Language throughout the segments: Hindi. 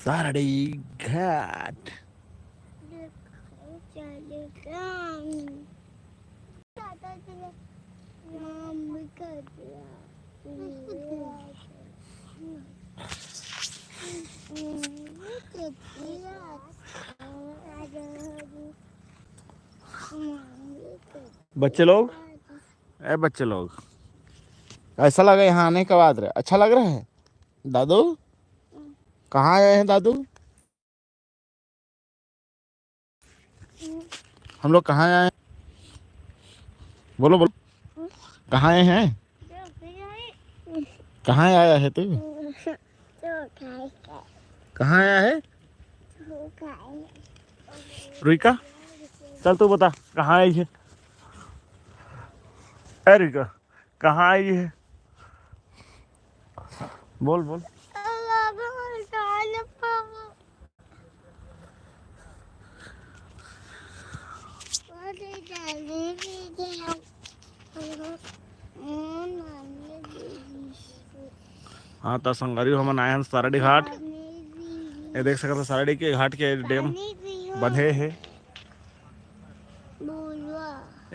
सारडी घाट। बच्चे लोग, बच्चे लोग, ऐसा लगा यहाँ आने के बाद अच्छा लग रहा है। दादू कहाँ आए हैं दादू? हम लोग कहाँ आए हैं? बोलो बोलो, कहाँ आए हैं? कहाँ आया है तू? कहाँ आया है रुइका? चल तू बता कहाँ आई है? अरे रुइका कहाँ आई है? बोल बोल। हाँ तो संगरी हम आए हैं सारडी घाट। ये देख सकते सारडी के घाट के डैम बंधे है।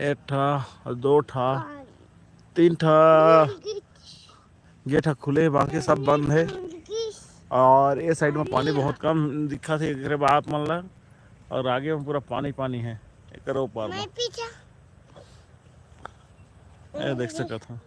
एक ठा, दो ठा, तीन ठा गेट खुले, बाकी सब बंद है। और ये साइड में पानी बहुत कम दिखा थे बात मन ला, और आगे में पूरा पानी पानी है। एक ऊपर में ये देख सकते हो।